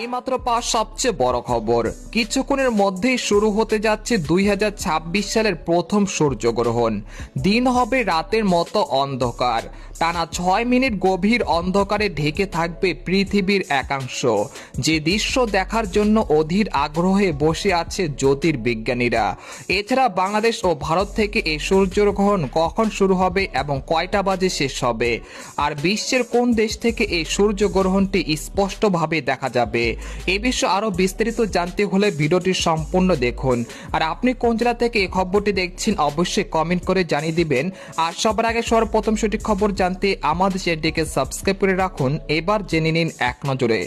এইমাত্র পাওয়া সবচেয়ে বড় খবর, কিছুক্ষণের মধ্যেই শুরু হতে যাচ্ছে 2026 সালের প্রথম সূর্যগ্রহণ। দিন হবে রাতের মতো অন্ধকার, টানা 6 মিনিট গভীর অন্ধকারে ঢেকে থাকবে পৃথিবীর একাংশ। যে দৃশ্য দেখার জন্য অধীর আগ্রহে বসে আছে জ্যোতির্বিজ্ঞানীরা। এছাড়া বাংলাদেশ ও ভারত থেকে এই সূর্যগ্রহণ কখন শুরু হবে এবং কয়টা বাজে শেষ হবে, আর বিশ্বের কোন দেশ থেকে এই সূর্যগ্রহণটি স্পষ্টভাবে দেখা যাবে, এই বিষয়ে আরো বিস্তারিত জানতে হলে ভিডিওটি সম্পূর্ণ দেখুন। আর আপনি কোন জেলা থেকে এই খবরটি দেখছেন অবশ্যই কমেন্ট করে জানিয়ে দিবেন। আর সবার আগে সর্বপ্রথম সঠিক খবর জানতে আমাদের চ্যানেলটিকে সাবস্ক্রাইব করে রাখুন। এবার জেনে নিন এক নজরে।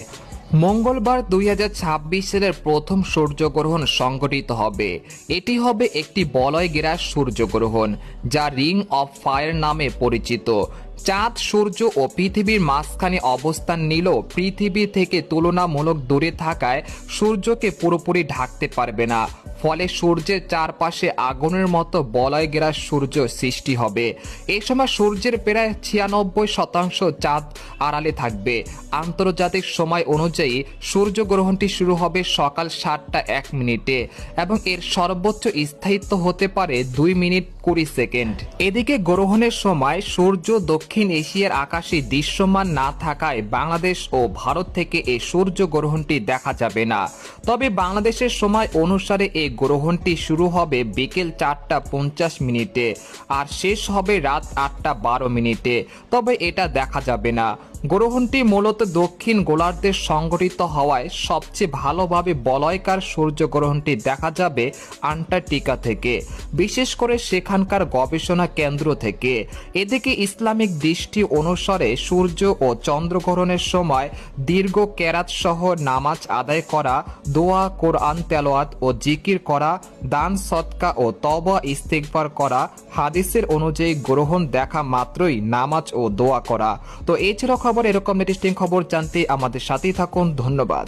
মঙ্গলবার 2026 সালের প্রথম সূর্যগ্রহণ সংঘটিত হবে। এটি হবে একটি বলয় ঘেরা সূর্যগ্রহণ, যা রিং অফ ফায়ার নামে পরিচিত। চাঁদ, সূর্য ও পৃথিবীর মাঝখানে অবস্থান নিলেও পৃথিবী থেকে তুলনামূলক দূরে থাকায় সূর্যকে পুরোপুরি ঢাকতে পারবে না। ফলে সূর্যের চারপাশে আগুনের মতো বলয় ঘেরা সূর্য সৃষ্টি হবে। এই সময় সূর্যের প্রায় 96% চাঁদ আড়ালে থাকবে। আন্তর্জাতিক সময় অনুযায়ী সূর্যগ্রহণটি শুরু হবে সকাল 7টা 1 মিনিটে এবং এর সর্বোচ্চ স্থায়িত্ব হতে পারে 2 মিনিট 20 সেকেন্ড। এদিকে গ্রহণের সময় সূর্য দক্ষিণ এশিয়ার আকাশে দৃশ্যমান না থাকায় বাংলাদেশ ও ভারত থেকে এই সূর্যগ্রহণটি দেখা যাবে না। তবে বাংলাদেশের সময় অনুসারে এই গ্রহণটি শুরু হবে বিকেল 4টা 50 মিনিটে আর শেষ হবে রাত 8টা 12 মিনিটে। তবে এটা দেখা যাবে না। গ্রহণটি মূলত দক্ষিণ গোলার্ধে সংঘটিত হওয়ায় সবচেয়ে ভালোভাবে বলয়কার সূর্যগ্রহণটি দেখা যাবে আন্টার্কটিকা থেকে, বিশেষ করে সেখানকার গবেষণা কেন্দ্র থেকে। এদিকে ইসলামিক দৃষ্টি অনুসারে সূর্য ও চন্দ্রগ্রহণের সময় দীর্ঘ কেরাত সহ নামাজ আদায় করা, দোয়া, কোরআন তেলাওয়াত ও জিকির করা, দান সদকা ও তওবা ইস্তিগফার করা, হাদিসের অনুযায়ী গ্রহণ দেখা মাত্রই নামাজ ও দোয়া করা। তো এছাড়াও খবর এরকম ইন্টারেস্টিং খবর জানতে আমাদের সাথেই থাকুন। ধন্যবাদ।